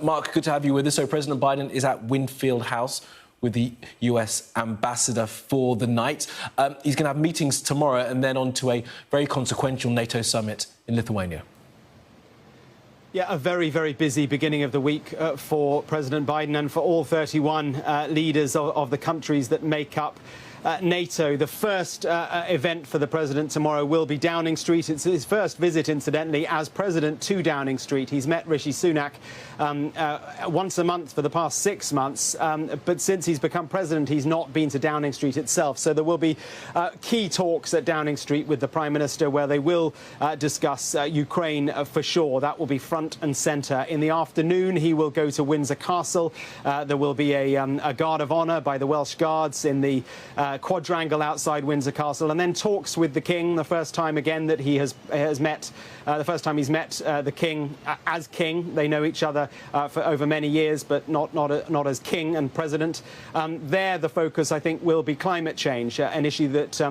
Mark, good to have you with us. So President Biden is at Winfield House with the US ambassador for the night. He's going to have meetings tomorrow and then on to a very consequential NATO summit in Lithuania. Yeah, a very, very busy beginning of the week for President Biden and for all 31 leaders of the countries that make up NATO. The first event for the president tomorrow will be Downing Street. It's his first visit, incidentally, as president to Downing Street. He's met Rishi Sunak once a month for the past 6 months, but since he's become president, he's not been to Downing Street itself. So there will be key talks at Downing Street with the Prime Minister where they will discuss Ukraine for sure. That will be front and centre. In the afternoon, he will go to Windsor Castle. There will be a guard of honour by the Welsh Guards in the quadrangle outside Windsor Castle, and then talks with the King, the first time again that he has met, the first time he's met the King as King. They know each other for over many years, but not as King and President. There, the focus, I think, will be climate change, an issue that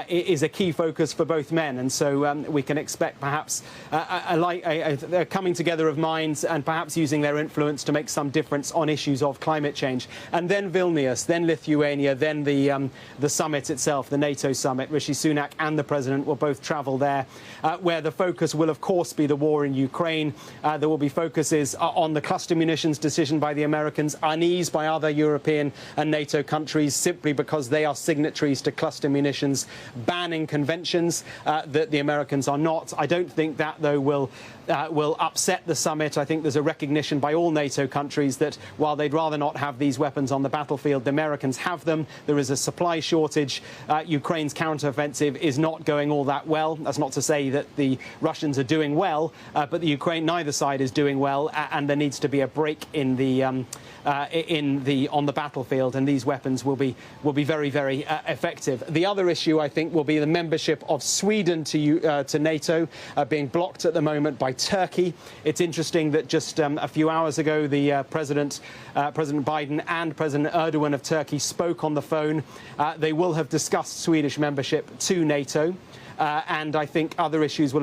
is a key focus for both men, and so we can expect perhaps a coming together of minds and perhaps using their influence to make some difference on issues of climate change. And then Vilnius, then Lithuania, then the summit itself, the NATO summit. Rishi Sunak and the president will both travel there, where the focus will, of course, be the war in Ukraine. There will be focuses on the cluster munitions decision by the Americans, unease by other European and NATO countries simply because they are signatories to cluster munitions banning conventions that the Americans are not. I don't think that, though, will upset the summit. I think there's a recognition by all NATO countries that while they'd rather not have these weapons on the battlefield, the Americans have them. There is a supply shortage. Ukraine's counteroffensive is not going all that well. That's not to say that the Russians are doing well, but neither side is doing well, and there needs to be a break on the battlefield, and these weapons will be very, very effective. The other issue, I think, will be the membership of Sweden to NATO, being blocked at the moment by Turkey. It's interesting that just a few hours ago, the President Biden and President Erdogan of Turkey spoke on the phone. They will have discussed Swedish membership to NATO. And I think other issues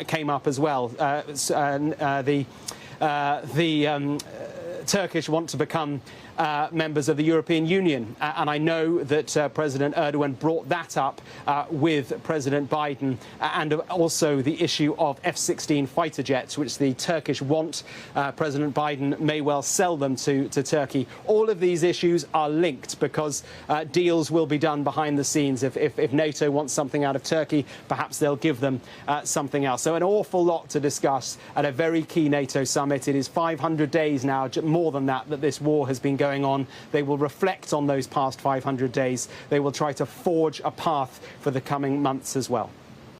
came up as well. The Turkish want to become members of the European Union, and I know that President Erdogan brought that up with President Biden, and also the issue of F-16 fighter jets, which the Turkish want. President Biden may well sell them to Turkey. All of these issues are linked because deals will be done behind the scenes. If NATO wants something out of Turkey, perhaps they'll give them something else. So an awful lot to discuss at a very key NATO summit. It is 500 days now, more than that this war has been going on. They will reflect on those past 500 days. They will try to forge a path for the coming months as well.